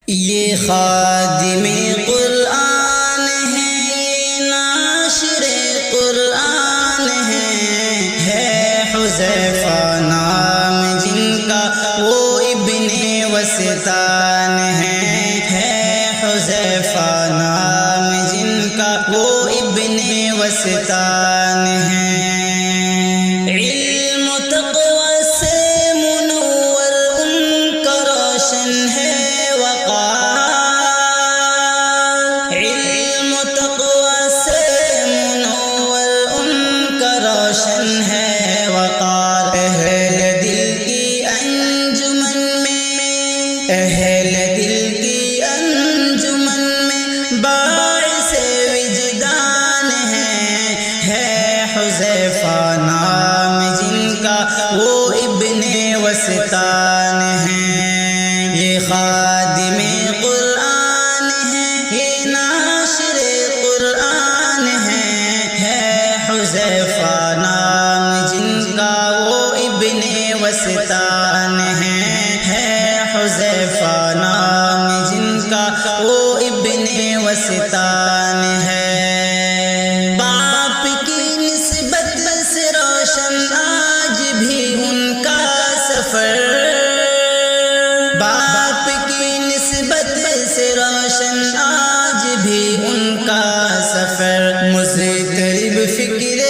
یہ خادم قرآن ہے، یہ ناشر قرآن ہے حذیفہ نام جن کا وہ ابن وسطان ہے حذیفہ نام جن کا وہ ابن وسطان ہے۔ علم و تقوی سے منور ان کا روشن ہے وقار، علم و تقوی سے منور ان کا روشن ہے وقار۔ اہل دل کی انجمن میں، اہل دل کی انجمن میں باعث وجدان ہے حذیفہ نام جن کا وہ ابن وسطان ہے۔ یہ خادم قرآن ہے، یہ ناشر قرآن ہے حذیفہ نام جن کا وہ ابن وسطان ہے حذیفہ نام جن کا وہ ابن وسطان ہے۔ باپ کی نسبت سے روشن آج بھی ان کا سفر، باپ کی نسبت سے روشن آج بھی ان کا سفر۔ مضطرب فکر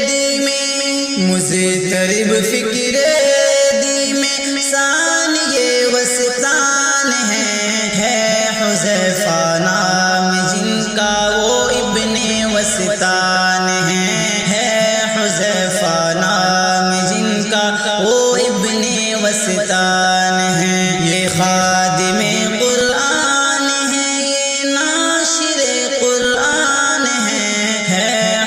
دی میں، مضطرب فکر دی میں ثانی وسطان ہے حذیفہ نام جن کا وہ ابن وسطان ہے حذیفہ نام جن کا وہ ابن وسطان ہے۔ یہ خادم قرآن ہے، یہ ناشر قرآن ہے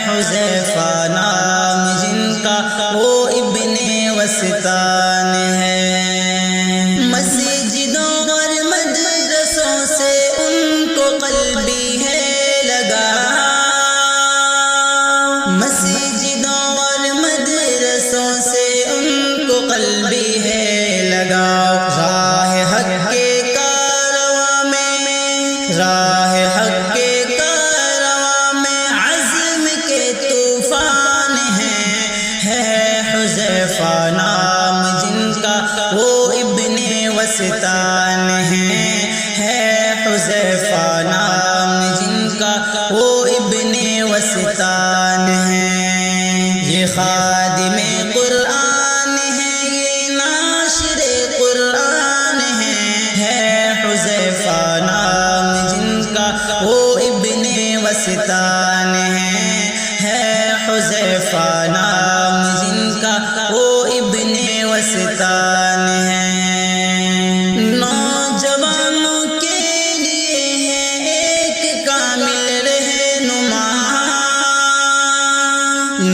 حذیفہ نام جن کا وہ ابن وسطان ہے۔ مسجدوں اور مدرسوں سے ان کو قلبی ہے لگا، مسجدوں اور مدرسوں سے ان کو قلبی ہے لگاؤ۔ راہ حق کے کارواں میں، راہ حق کے کارواں میں عزم کے طوفان ہے حذیفہ نام جن کا وہ ابن وسطان ہے حذیفہ نام جن کا وہ ابن وسطان ہے۔ یہ خادم قرآن ہے، یہ ناشر قرآن ہے حذیفہ نام جن کا وہ ابن وسطان ہے حذیفہ نام جن کا وہ ابن وسطان ہے۔ نوجوانوں کے لیے ہے ایک کامل رہنما،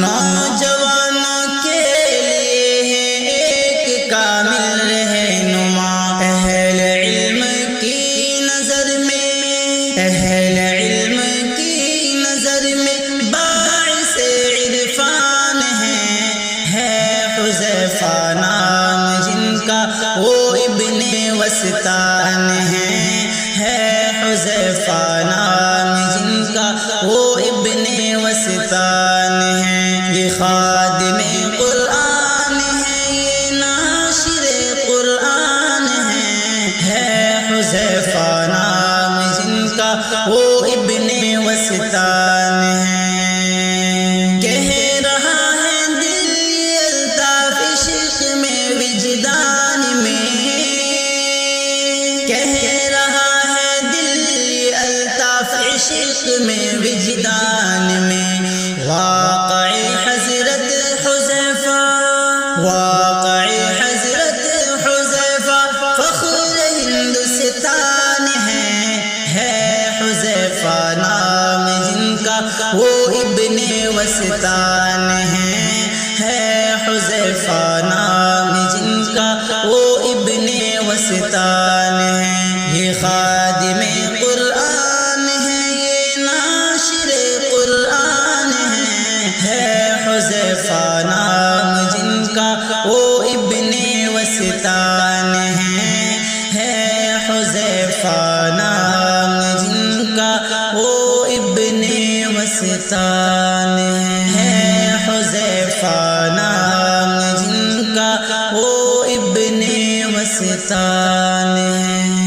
نوجوانوں کے لیے ہے ایک کامل رہنما۔ اہل علم کی نظر میں، اہل علم کی نظر میں باعث عرفان ہے حذیفہ نام جن کا وہ ابن وسطان ہے حذیفہ نام جن کا وہ ابن وسطان ہے۔ یہ خادم قرآن ہے، یہ ناشر قرآن ہے حذیفہ نام جن کا وہ ابن وسطان ہے۔ کہہ رہا ہے دل الطاف عشق میں وجدان میں، کہہ رہا ہے دل الطاف عشق میں وجدان میں۔ واقعی حضرت حذیفہ، واقعی حضرت حذیفہ فخر ہندوستان ہے حذیفہ نام جن کا وہ ابن وسطان ہے حذیفہ نام جن کا وہ ابن وسطان ہے۔ یہ خادم قرآن ہے، یہ ناشر قرآن ہے حذیفہ نام جن کا وہ ابن وسطان ہے حذیفہ نام جن کا وہ ابن وسطان ہے، حذیفہ نام جن کا وہ ابن وسطان ہے۔